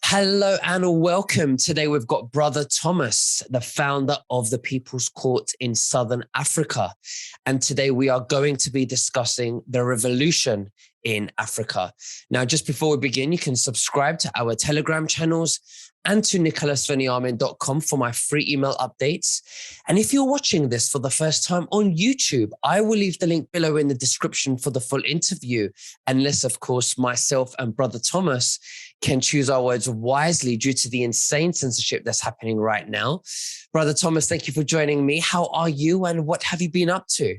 Hello and welcome. Today we've got Brother Thomas, the founder of the People's Court in Southern Africa. And today we are going to be discussing the revolution in Africa. Now, just before we begin, you can subscribe to our Telegram channels and to nicholasveniamin.com for my free email updates. And if you're watching this for the first time on YouTube, I will leave the link below in the description for the full interview, unless, of course, myself and Brother Thomas can choose our words wisely due to the insane censorship that's happening right now. Brother Thomas, thank you for joining me. How are you and what have you been up to?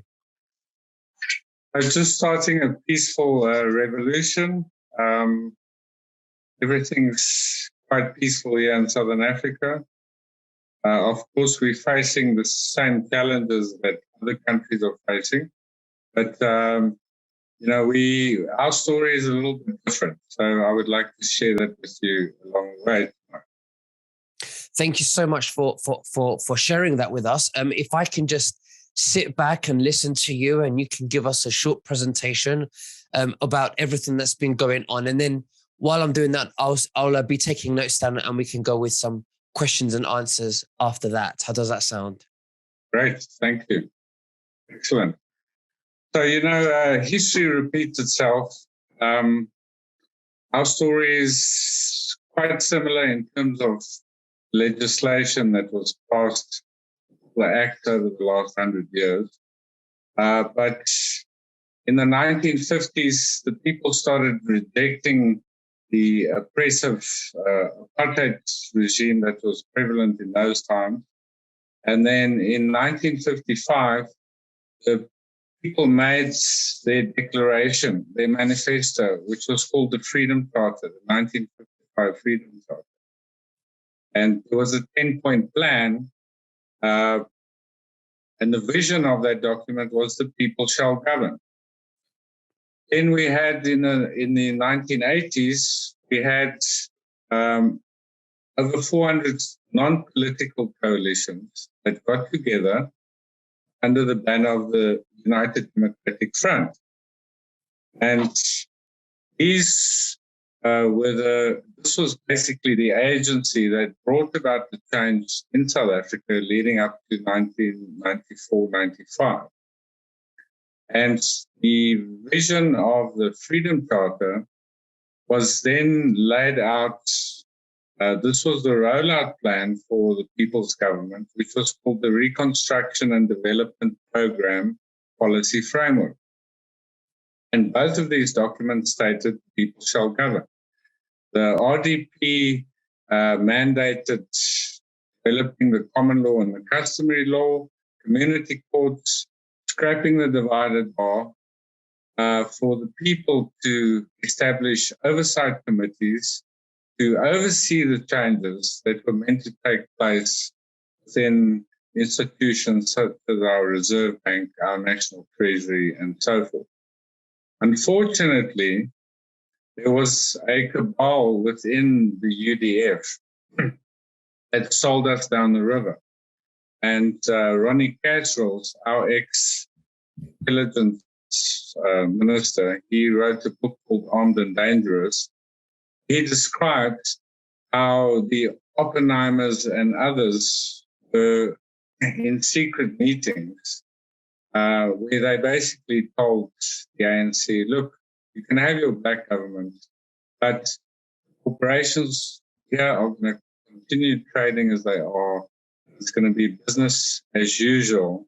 I was just starting a peaceful revolution. Everything's quite peaceful here in Southern Africa. Of course, we're facing the same challenges that other countries are facing, but our story is a little bit different. So I would like to share that with you along the way. Thank you so much for sharing that with us. If I can just sit back and listen to you, and you can give us a short presentation about everything that's been going on, and then while I'm doing that, I'll be taking notes down, and we can go with some questions and answers after that. How does that sound? Great, thank you. Excellent. So, history repeats itself. Our story is quite similar in terms of legislation that was passed, the act over the last 100 years. But in the 1950s, the people started rejecting the oppressive apartheid regime that was prevalent in those times. And then in 1955, the people made their declaration, their manifesto, which was called the Freedom Charter, the 1955 Freedom Charter. And there was a 10-point plan, and the vision of that document was the people shall govern. Then we had in the 1980s, we had over 400 non-political coalitions that got together under the banner of the United Democratic Front. And this was basically the agency that brought about the change in South Africa leading up to 1994-95. And the vision of the Freedom Charter was then laid out. This was the rollout plan for the People's Government, which was called the Reconstruction and Development Program Policy Framework. And both of these documents stated people shall govern. The RDP mandated developing the common law and the customary law, community courts, scrapping the divided bar, for the people to establish oversight committees to oversee the changes that were meant to take place within institutions such as our Reserve Bank, our National Treasury, and so forth. Unfortunately, there was a cabal within the UDF that sold us down the river. And Ronnie Casrels, our ex-intelligence minister, he wrote a book called Armed and Dangerous. He described how the Oppenheimers and others were in secret meetings where they basically told the ANC, look, you can have your black government, but corporations here are going to continue trading as they are. It's going to be business as usual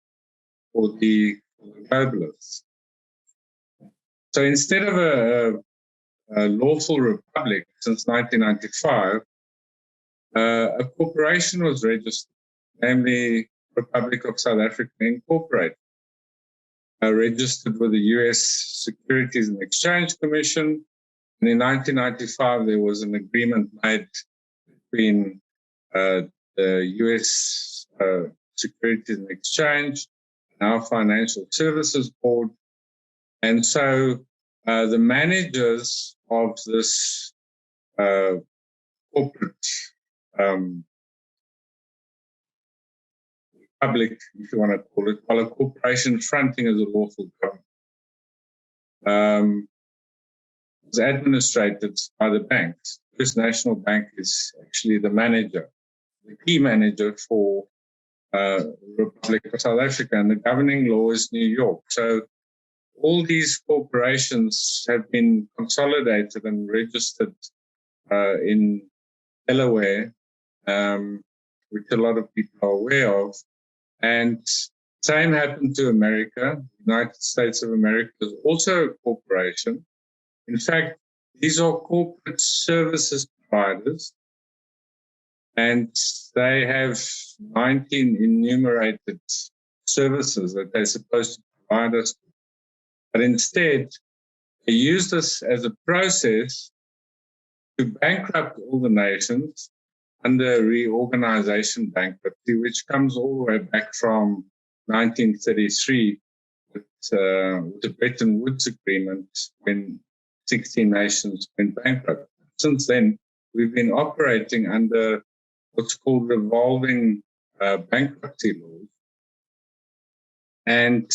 for the globalists. So instead of a lawful republic since 1995, a corporation was registered, namely Republic of South Africa Incorporated, registered with the U.S. Securities and Exchange Commission. And in 1995, there was an agreement made between the U.S. Securities and Exchange and our Financial Services Board. And so the managers of this corporate public, if you want to call it, while a corporation fronting as a lawful government, was administrated by the banks. First National Bank is actually the manager, the key manager for Republic of South Africa, and the governing law is New York. So all these corporations have been consolidated and registered in Delaware, which a lot of people are aware of. And same happened to America. United States of America is also a corporation. In fact, these are corporate services providers, and they have 19 enumerated services that they're supposed to provide us. But instead, they use this as a process to bankrupt all the nations under reorganization bankruptcy, which comes all the way back from 1933 with the Bretton Woods Agreement, when 16 nations went bankrupt. Since then, we've been operating under what's called revolving bankruptcy laws. And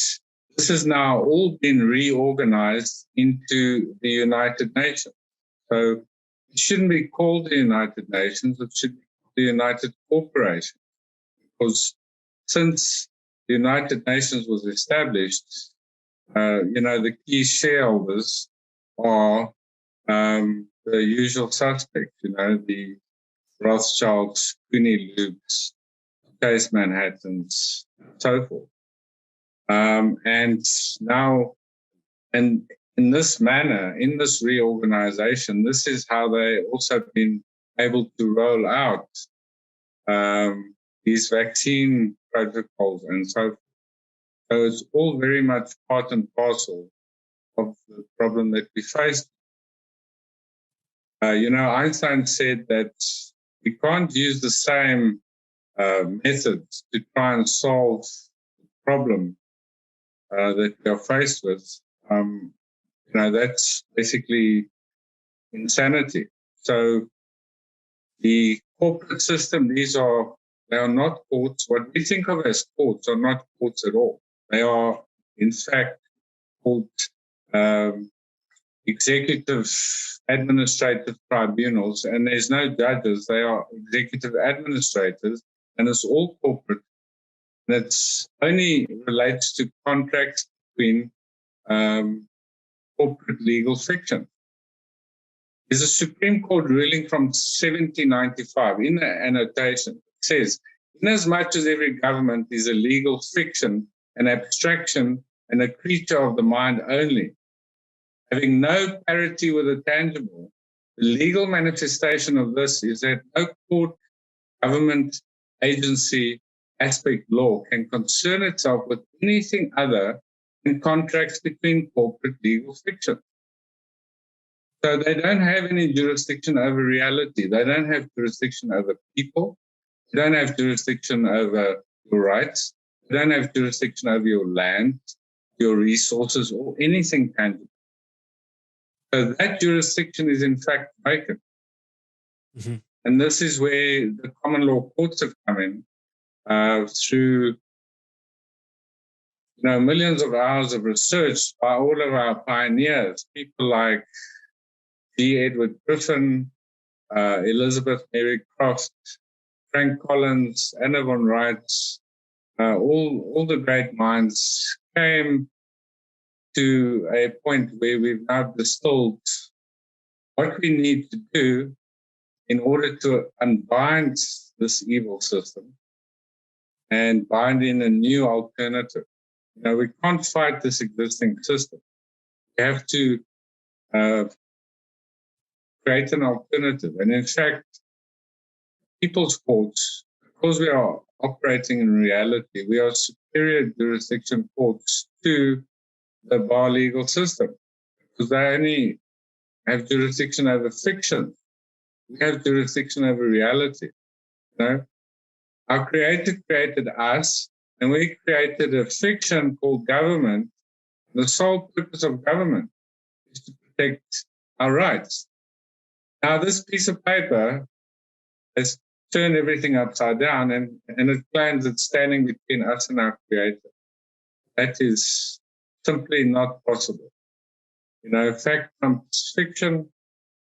this has now all been reorganized into the United Nations. So it shouldn't be called the United Nations, it should be the United Corporation. Because since the United Nations was established, the key shareholders are the usual suspects, the Rothschilds, Cooney Lukes, Chase Manhattans, and so forth. And now, and in this manner, in this reorganization, this is how they also been able to roll out these vaccine protocols and so forth. So it's all very much part and parcel of the problem that we face. Einstein said that we can't use the same methods to try and solve the problem that we are faced with. That's basically insanity. So the corporate system, they are not courts. What we think of as courts are not courts at all. They are, in fact, called executive administrative tribunals, and there's no judges. They are executive administrators, and it's all corporate. And it only relates to contracts between corporate legal fiction. There's a Supreme Court ruling from 1795 in the annotation. It says, inasmuch as every government is a legal fiction, an abstraction, and a creature of the mind only, having no parity with the tangible, the legal manifestation of this is that no court, government, agency, aspect law can concern itself with anything other than contracts between corporate legal fiction. So they don't have any jurisdiction over reality. They don't have jurisdiction over people. They don't have jurisdiction over your rights. They don't have jurisdiction over your land, your resources, or anything tangible. So that jurisdiction is in fact vacant. Mm-hmm. And this is where the common law courts have come in through millions of hours of research by all of our pioneers, people like G. Edward Griffin, Elizabeth Mary Croft, Frank Collins, Anna von Reitz, all the great minds came to a point where we've now distilled what we need to do in order to unbind this evil system and bind in a new alternative. We can't fight this existing system. We have to create an alternative. And in fact, people's courts, because we are operating in reality, we are superior jurisdiction courts to the bar legal system, because they only have jurisdiction over fiction. We have jurisdiction over reality. Our Creator created us, and we created a fiction called government. The sole purpose of government is to protect our rights. Now, this piece of paper has turned everything upside down, and it claims it's standing between us and our Creator. That is simply not possible. Fact trumps fiction,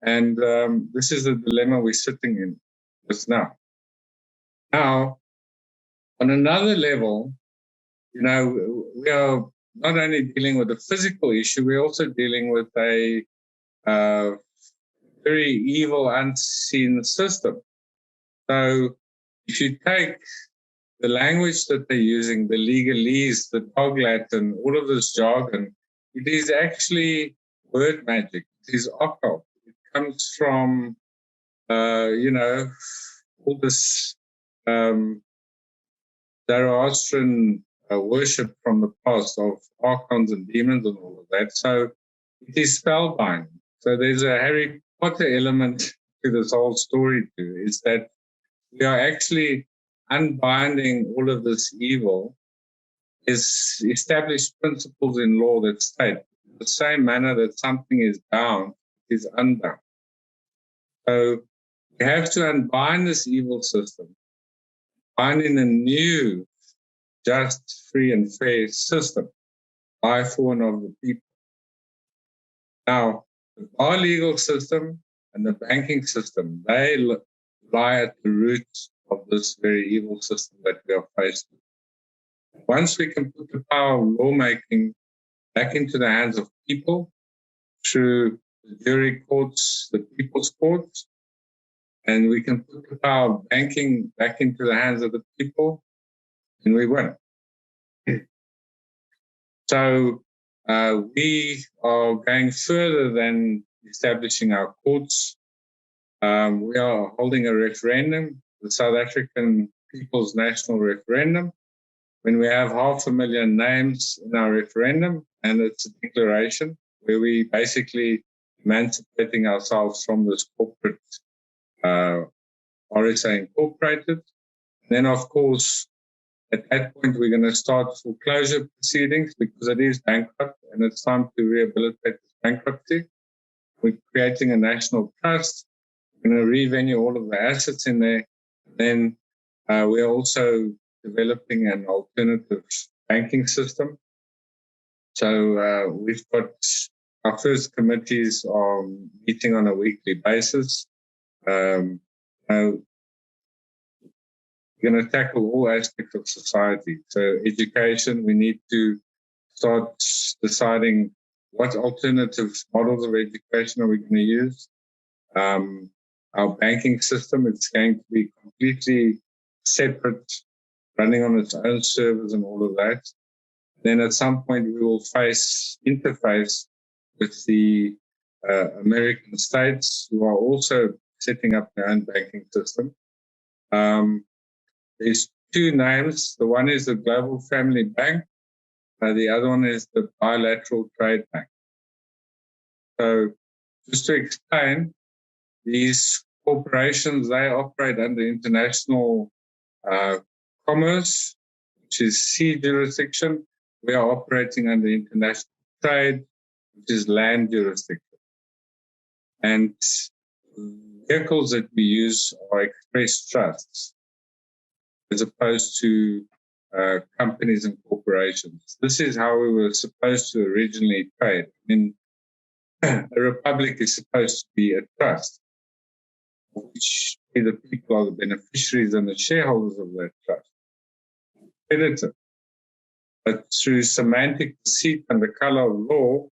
And this is the dilemma we're sitting in just now. Now, on another level, we are not only dealing with a physical issue, we're also dealing with a very evil, unseen system. So if you take the language that they're using, the legalese, the dog Latin, all of this jargon, it is actually word magic. It is occult. It comes from, all this Zoroastrian worship from the past of archons and demons and all of that. So it is spellbinding. So there's a Harry Potter element to this whole story too, is that we are actually unbinding all of this evil, is established principles in law that state the same manner that something is bound is unbound. So we have to unbind this evil system, bind in a new, just, free, and fair system by, for, and of the people. Now, our legal system and the banking system, they lie at the root of this very evil system that we are faced with. Once we can put the power of lawmaking back into the hands of people through the jury courts, the people's courts, and we can put the power of banking back into the hands of the people, and we win. So we are going further than establishing our courts. We are holding a referendum, the South African People's National Referendum. When we have 500,000 names in our referendum, and it's a declaration where we basically emancipating ourselves from this corporate RSA Incorporated. And then, of course, at that point, we're going to start foreclosure proceedings because it is bankrupt and it's time to rehabilitate this bankruptcy. We're creating a national trust. We're going to revenue all of the assets in there. Then we're also developing an alternative banking system. So we've got our first committees are meeting on a weekly basis. We're going to tackle all aspects of society. So education, we need to start deciding what alternative models of education are we going to use. Our banking system, it's going to be completely separate, running on its own servers and all of that. Then at some point we will interface with the American states who are also setting up their own banking system. There's two names. The one is the Global Family Bank. The other one is the Bilateral Trade Bank. So just to explain, these corporations, they operate under international commerce, which is sea jurisdiction. We are operating under international trade, which is land jurisdiction. And vehicles that we use are express trusts, as opposed to companies and corporations. This is how we were supposed to originally trade. A republic is supposed to be a trust, which the people are the beneficiaries and the shareholders of that trust. Creditor. But through semantic deceit and the color of law,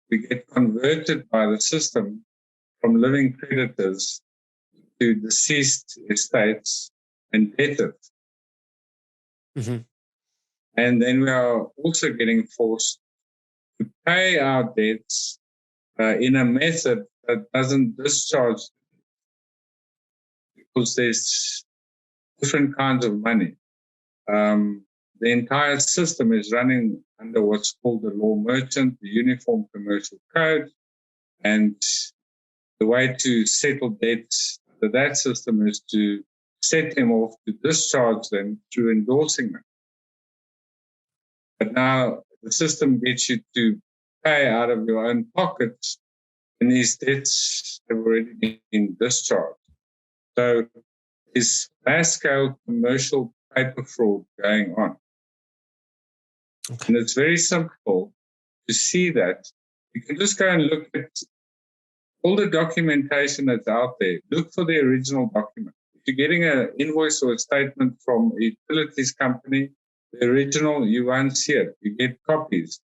we get converted by the system from living creditors to deceased estates and debtors. Mm-hmm. And then we are also getting forced to pay our debts in a method that doesn't discharge, because there's different kinds of money. The entire system is running under what's called the law merchant, the Uniform Commercial Code, and the way to settle debts under that system is to set them off, to discharge them through endorsing them. But now the system gets you to pay out of your own pockets, and these debts have already been discharged. So there's mass-scale commercial paper fraud going on. Okay. And it's very simple to see that. You can just go and look at all the documentation that's out there, look for the original document. If you're getting an invoice or a statement from a utilities company, the original, you won't see it. You get copies.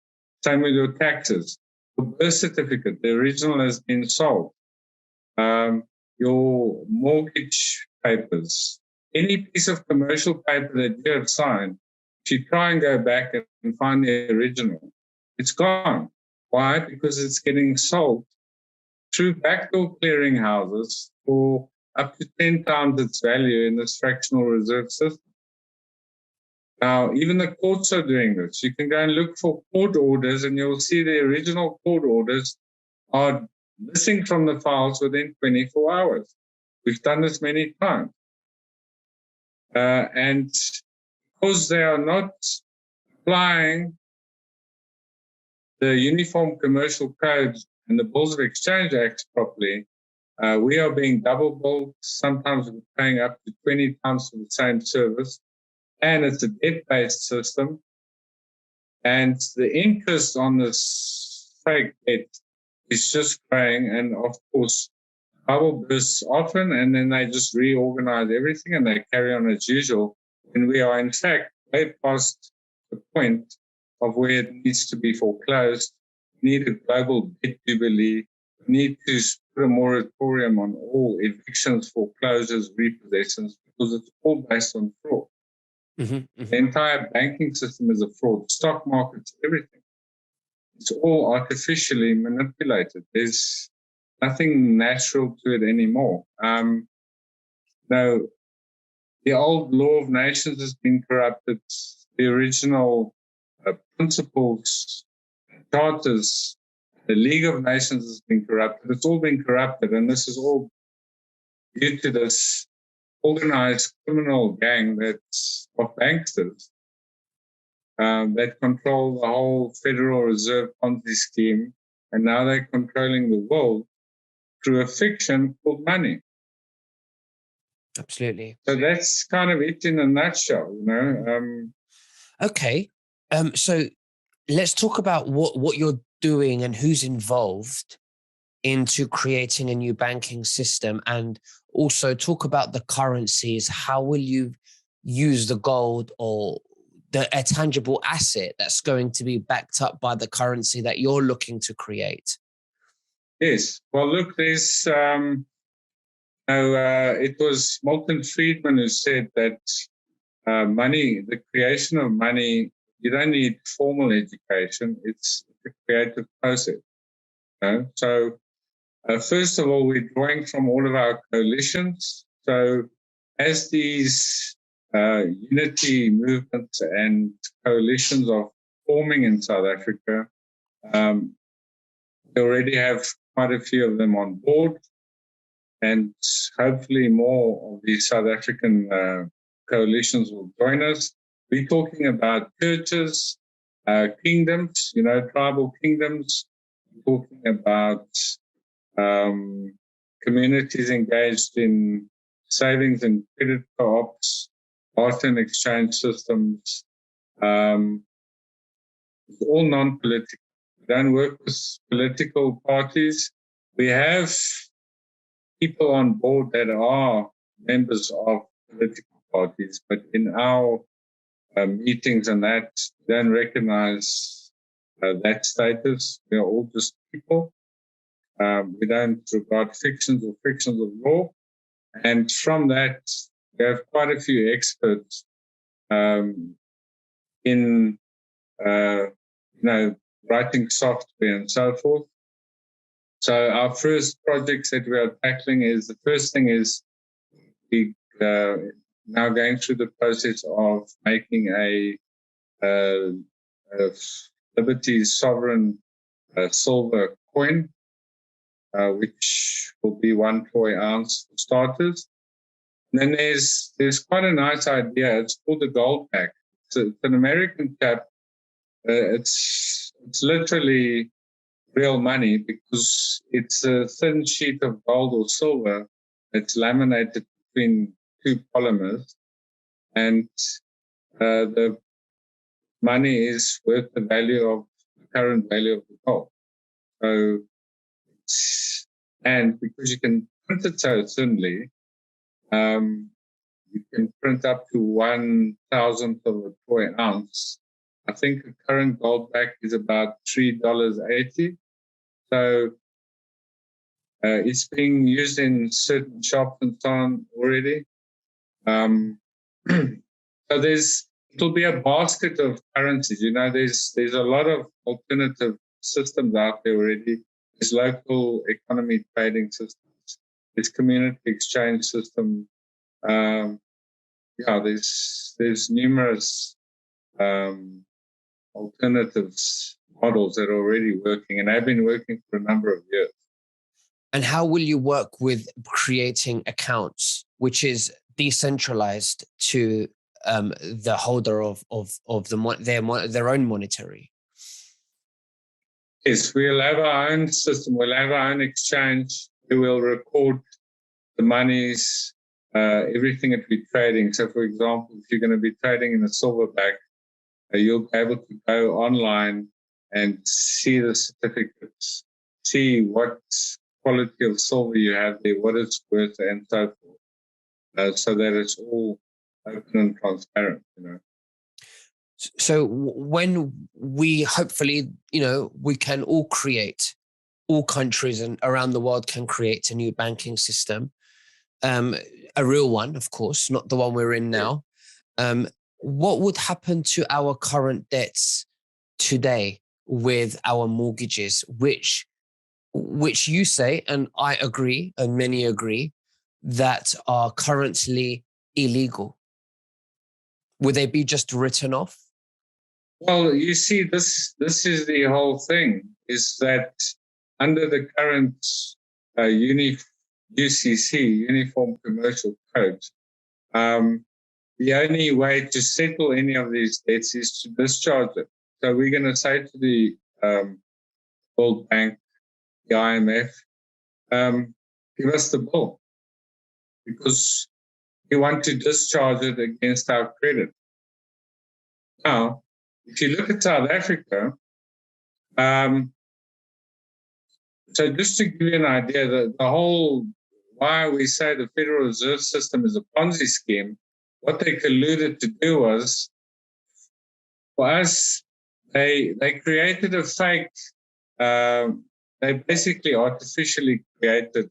Same with your taxes. Your birth certificate, the original has been sold. Your mortgage papers, any piece of commercial paper that you have signed, if you try and go back and find the original, it's gone. Why? Because it's getting sold through backdoor clearinghouses for up to 10 times its value in this fractional reserve system. Now, even the courts are doing this. You can go and look for court orders, and you'll see the original court orders are missing from the files within 24 hours. We've done this many times. And because they are not applying the Uniform Commercial Code and the Bills of Exchange Acts properly, we are being double billed. Sometimes we're paying up to 20 times for the same service. And it's a debt-based system. And the interest on this fake debt is just growing. And of course, bubble bursts often, and then they just reorganize everything and they carry on as usual. And we are, in fact, way past the point of where it needs to be foreclosed. We need a global debt jubilee. We need to put a moratorium on all evictions, foreclosures, repossessions, because it's all based on fraud. The entire banking system is a fraud. Stock markets, everything. It's all artificially manipulated. There's nothing natural to it anymore. No, the old law of nations has been corrupted. The original principles, charters, the League of Nations has been corrupted. It's all been corrupted, and this is all due to this organized criminal gang that's of banksters that control the whole Federal Reserve Ponzi scheme, and now they're controlling the world through a fiction called money. Absolutely. So that's kind of it in a nutshell, you know. Okay. So let's talk about what you're doing and who's involved into creating a new banking system, and also talk about the currencies. How will you use the gold or a tangible asset that's going to be backed up by the currency that you're looking to create? Yes. Well, look, there's it was Milton Friedman who said that money, the creation of money, you don't need formal education. It's a creative process. You know? So first of all, we're drawing from all of our coalitions. So as these unity movements and coalitions are forming in South Africa, we already have quite a few of them on board, and hopefully more of these South African coalitions will join us. We're talking about churches, kingdoms, you know, tribal kingdoms. We're talking about communities engaged in savings and credit co-ops, barter and exchange systems. It's all non-political. We don't work with political parties. We have people on board that are members of political parties, but in our meetings and that, don't recognize that status. We are all just people. We don't regard fictions or frictions of law. And from that, we have quite a few experts in, writing software and so forth. So our first projects that we are tackling is, the first thing is we now going through the process of making a Liberty sovereign silver coin, which will be 1 troy ounce for starters. And then there's quite a nice idea. It's called the gold pack. It's an American cap. It's literally real money because it's a thin sheet of gold or silver that's laminated between two polymers, and the money is worth the value of the current value of the gold. So And because you can print it so thinly, you can print up to 1,000th of a troy ounce. I think the current gold back is about $3.80. So it's being used in certain shops and so on already. So it'll be a basket of currencies. There's a lot of alternative systems out there already. There's local economy trading systems. There's community exchange systems. There's numerous alternatives models that are already working and have been working for a number of years. And how will you work with creating accounts, which is decentralized to the holder of their own monetary? Yes, we'll have our own system. We'll have our own exchange. We will record the monies, everything that we're trading. So, for example, if you're going to be trading in a silverback, you'll be able to go online and see the certificates, see what quality of silver you have there, what it's worth, and so forth, so that it's all open and transparent. So when we hopefully, we can all countries and around the world can create a new banking system, a real one, of course, not the one we're in now. What would happen to our current debts today with our mortgages, which you say, and I agree, and many agree, that are currently illegal? Would they be just written off? Well, you see, this is the whole thing, is that under the current UCC, Uniform Commercial Code, the only way to settle any of these debts is to discharge it. So we're going to say to the World Bank, the IMF, give us the bill, because we want to discharge it against our credit. Now, if you look at South Africa, so just to give you an idea, the whole, why we say the Federal Reserve System is a Ponzi scheme, what they colluded to do was, for us, they created a fake, they basically artificially created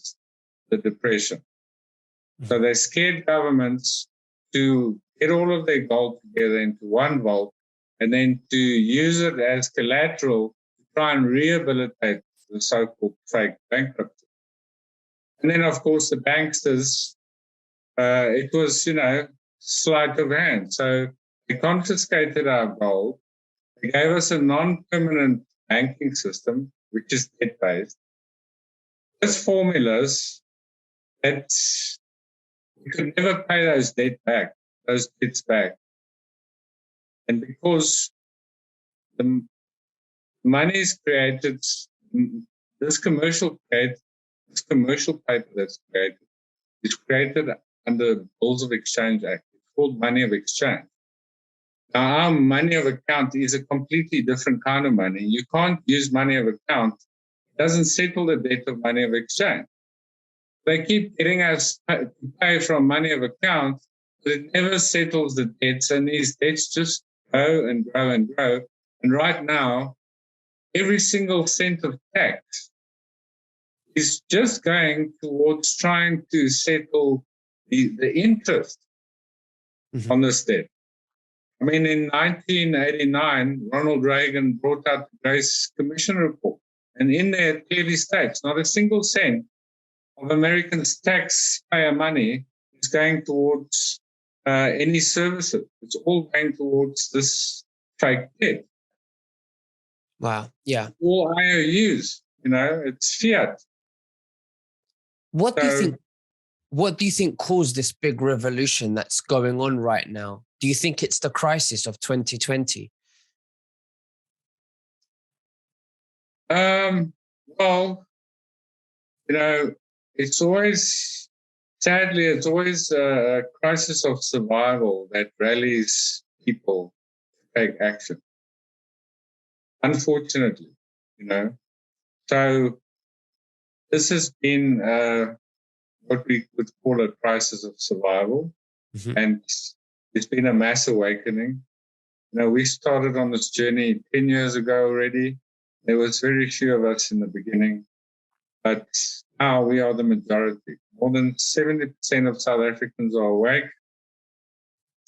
the depression. So they scared governments to get all of their gold together into one vault and then to use it as collateral to try and rehabilitate the so-called fake bankruptcy. And then, of course, the banksters, it was, sleight of hand. So they confiscated our gold. They gave us a non-permanent banking system, which is debt-based, with formulas that we could never pay those debts back. And because the money is created, this commercial paper that's created is created under the Bills of Exchange Act. It's called money of exchange. Now, our money of account is a completely different kind of money. You can't use money of account. It doesn't settle the debt of money of exchange. They keep getting us to pay from money of account, but it never settles the debts, and these debts just grow and grow and grow. And right now, every single cent of tax is just going towards trying to settle the interest on this debt. I mean, in 1989, Ronald Reagan brought out the Grace Commission report, and in there it clearly states not a single cent of Americans' taxpayer money is going towards any services. It's all going towards this fake debt. Wow. Yeah. All IOUs, it's fiat. What do you think caused this big revolution that's going on right now? Do you think it's the crisis of 2020? Well, it's always a crisis of survival that rallies people to take action. Unfortunately, So this has been what we would call a crisis of survival. Mm-hmm. And it's been a mass awakening. We started on this journey 10 years ago already. There was very few of us in the beginning, but now we are the majority. More than 70% of South Africans are awake.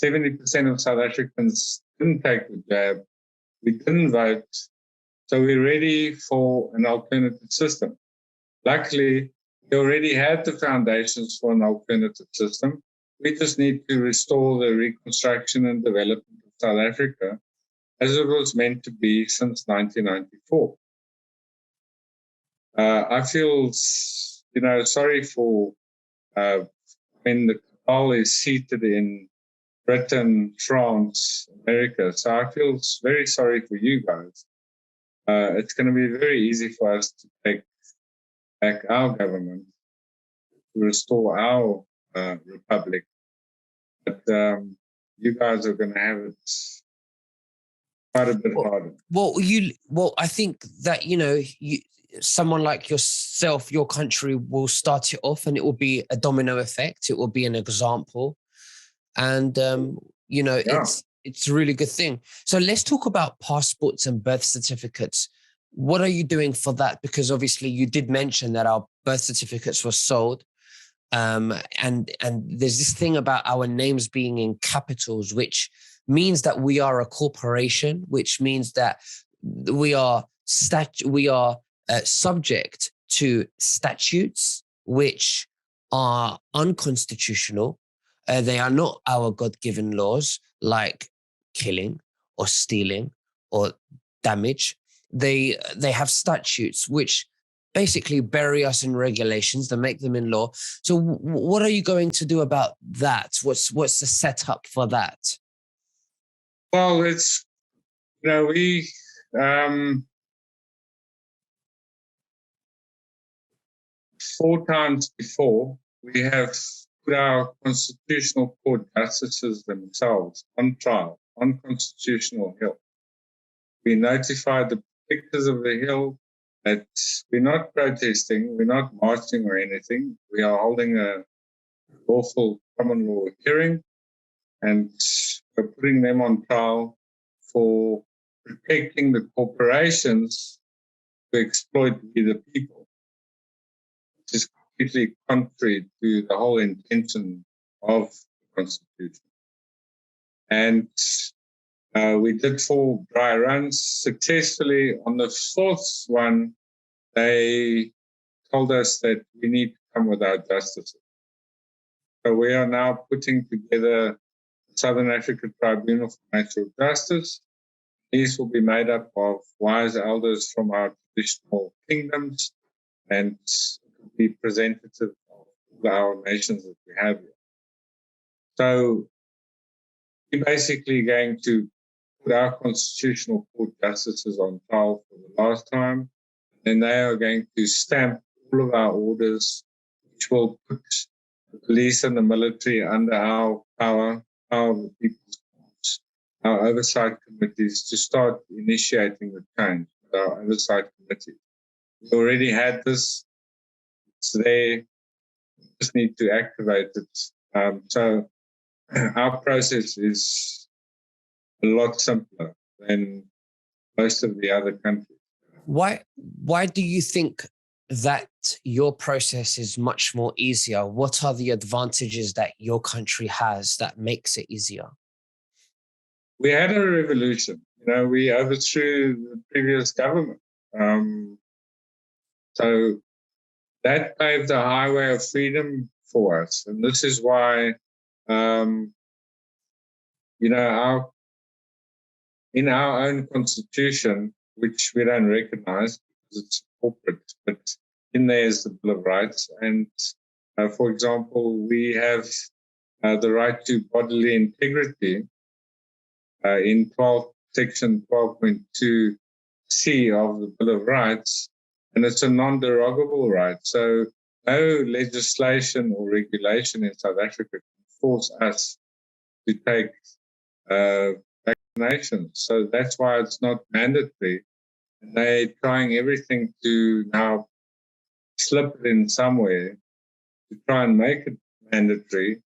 70% of South Africans didn't take the jab. We didn't vote. So we're ready for an alternative system. Luckily, we already had the foundations for an alternative system. We just need to restore the reconstruction and development of South Africa as it was meant to be since 1994. I feel, sorry for when the cabal is seated in Britain, France, America. So I feel very sorry for you guys. It's going to be very easy for us to take back our government, to restore our republic. But you guys are going to have it quite a bit harder. Well, I think that, someone like yourself, your country will start it off and it will be a domino effect. It will be an example. And, it's a really good thing. So let's talk about passports and birth certificates. What are you doing for that? Because obviously you did mention that our birth certificates were sold. And there's this thing about our names being in capitals, which means that we are a corporation, which means that we are subject to statutes which are unconstitutional. They are not our God-given laws, like killing or stealing or damage. They have statutes which basically bury us in regulations that make them in law. So what are you going to do about that? What's the setup for that? Well, it's, we 4 times before, we have put our constitutional court justices themselves on trial, on Constitutional Hill. We notified the protectors of the Hill that we're not protesting, we're not marching or anything. We are holding a lawful common law hearing, and we're putting them on trial for protecting the corporations to exploit the people, which is completely contrary to the whole intention of the Constitution. And we did 4 dry runs successfully. On the 4th one, they told us that we need to come with our justices. So we are now putting together the Southern Africa Tribunal for Natural Justice. These will be made up of wise elders from our traditional kingdoms and be representative of our nations that we have here. So we're basically going to put our constitutional court justices on trial for the last time, and they are going to stamp all of our orders, which will put the police and the military under our power, power of the people's courts, our oversight committees to start initiating the change. Our oversight committee. We already had this. It's there. We just need to activate it. So our process is a lot simpler than most of the other countries. Why do you think that your process is much more easier? What are the advantages that your country has that makes it easier? We had a revolution. We overthrew the previous government. So that paved a highway of freedom for us. And this is why, in our own constitution, which we don't recognize because it's corporate, but in there is the Bill of Rights. And for example, we have the right to bodily integrity in section 12.2C of the Bill of Rights, and it's a non-derogable right. So no legislation or regulation in South Africa can force us to take vaccinations. So that's why it's not mandatory. And they're trying everything to now slip it in somewhere to try and make it mandatory.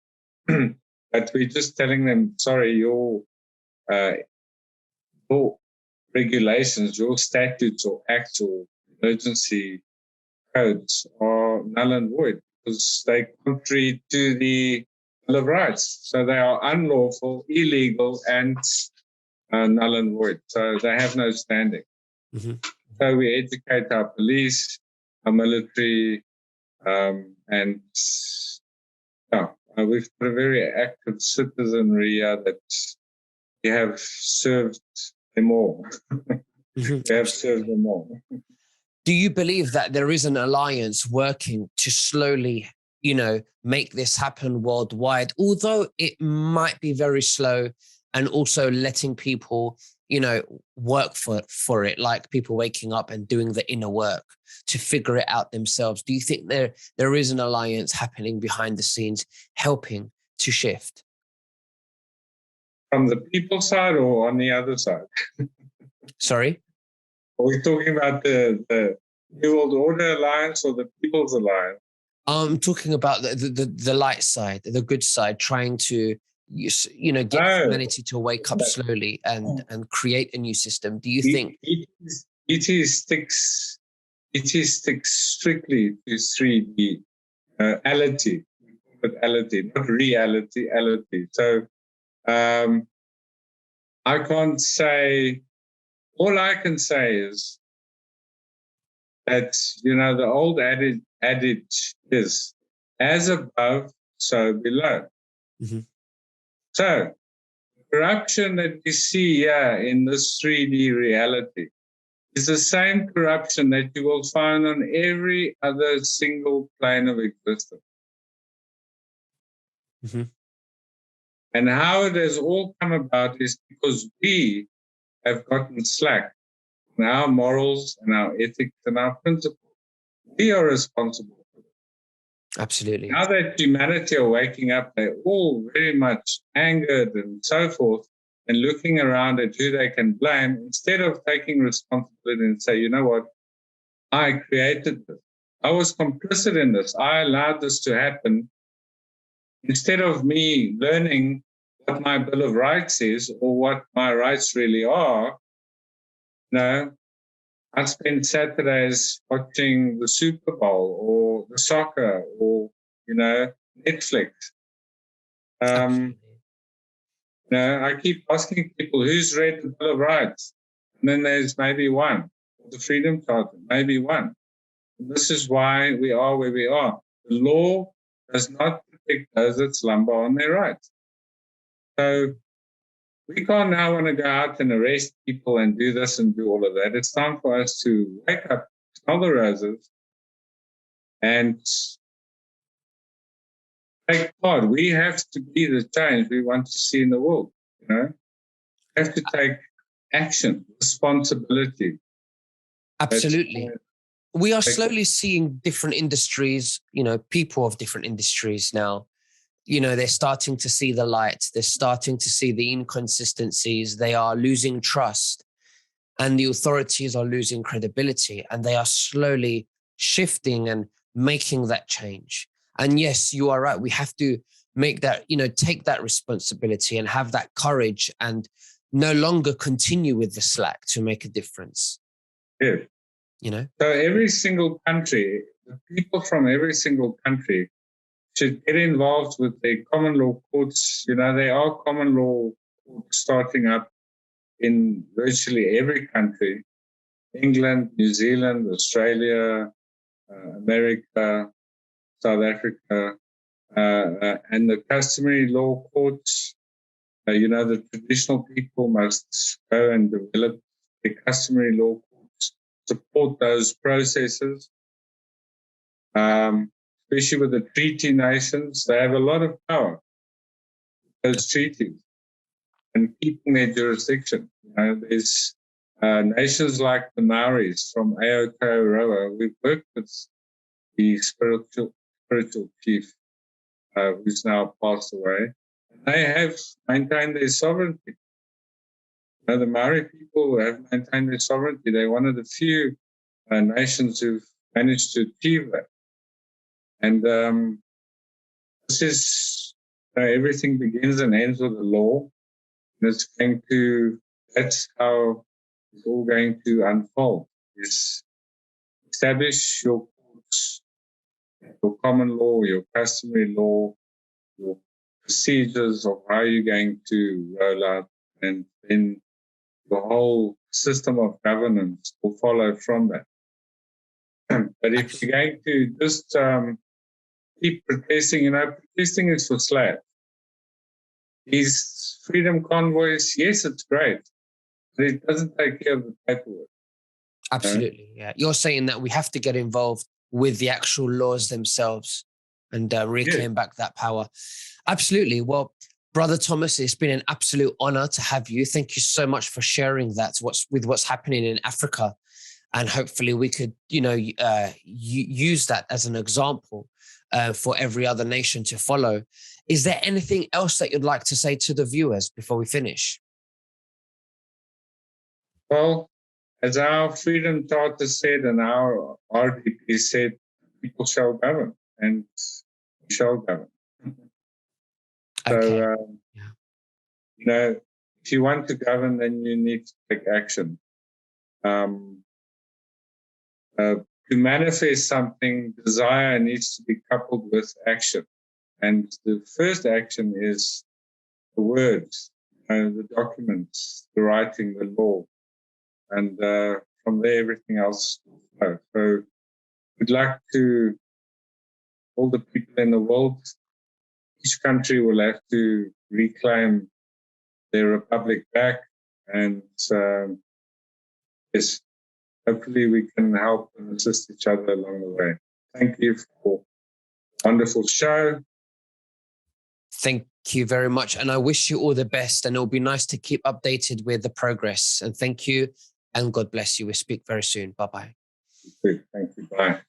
But we're just telling them, sorry, your regulations, your statutes or acts or emergency codes are null and void because they contrary to the Bill of Rights. So they are unlawful, illegal, and null and void. So they have no standing. Mm-hmm. So we educate our police, our military, and we've got a very active citizenry that we have served them all. Mm-hmm. We have served them all. Do you believe that there is an alliance working to slowly, make this happen worldwide, although it might be very slow, and also letting people, work for it, like people waking up and doing the inner work to figure it out themselves? Do you think there is an alliance happening behind the scenes, helping to shift? From the people side or on the other side? Sorry? Are we talking about the New World Order Alliance or the People's Alliance? I'm talking about the light side, the good side, trying to get humanity to wake up slowly and create a new system. Do you think ET sticks strictly to 3D ality, not reality, ality. So I can't say. All I can say is that the old adage is as above, so below. Mm-hmm. So corruption that we see here in this 3D reality is the same corruption that you will find on every other single plane of existence. Mm-hmm. And how it has all come about is because we have gotten slack in our morals and our ethics and our principles. We are responsible for it. Absolutely. Now that humanity are waking up, they're all very much angered and so forth, and looking around at who they can blame, instead of taking responsibility and say, you know what, I created this. I was complicit in this. I allowed this to happen. Instead of me learning what my Bill of Rights is or what my rights really are, no, I spend Saturdays watching the Super Bowl or the soccer or, Netflix. I keep asking people, who's read the Bill of Rights? And then there's maybe one. The Freedom Charter, maybe one. And this is why we are where we are. The law does not protect those that slumber on their rights. So we can't now want to go out and arrest people and do this and do all of that. It's time for us to wake up, smell the roses, and take part. We have to be the change we want to see in the world. We have to take action, responsibility. Absolutely. We are slowly seeing different industries, people of different industries now. They're starting to see the light. They're starting to see the inconsistencies. They are losing trust, and the authorities are losing credibility, and they are slowly shifting and making that change. And yes, you are right. We have to make that, take that responsibility and have that courage and no longer continue with the slack to make a difference. Yes. So every single country, the people from every single country should get involved with the common law courts. There are common law courts starting up in virtually every country: England, New Zealand, Australia, America, South Africa, and the customary law courts. The traditional people must go and develop the customary law courts, support those processes. Especially with the treaty nations, they have a lot of power, those treaties, and keeping their jurisdiction. There's nations like the Maoris from Aotearoa. We've worked with the spiritual chief, who's now passed away. They have maintained their sovereignty. The Maori people have maintained their sovereignty. They're one of the few nations who've managed to achieve that. And this is everything begins and ends with the law. And that's how it's all going to unfold. Is establish your courts, your common law, your customary law, your procedures of how you're going to roll out, and then the whole system of governance will follow from that. But if you're going to just keep protesting, protesting is for slaves. These freedom convoys, yes, it's great, but it doesn't take care of the paperwork. Absolutely, yeah. You're saying that we have to get involved with the actual laws themselves and reclaim back that power. Absolutely. Well, Brother Thomas, it's been an absolute honor to have you. Thank you so much for sharing that with what's happening in Africa. And hopefully we could, use that as an example for every other nation to follow. Is there anything else that you'd like to say to the viewers before we finish? Well, as our Freedom Charter said and our RDP said, people shall govern and we shall govern. Okay. So, if you want to govern, then you need to take action. To manifest something, desire needs to be coupled with action. And the first action is the words, the documents, the writing, the law. And from there, everything else will flow. So we'd like to, all the people in the world, each country will have to reclaim their republic back. And yes, hopefully we can help and assist each other along the way. Thank you for a wonderful show. Thank you very much. And I wish you all the best. And it'll be nice to keep updated with the progress. And thank you. And God bless you. We'll speak very soon. Bye-bye. Thank you. Bye.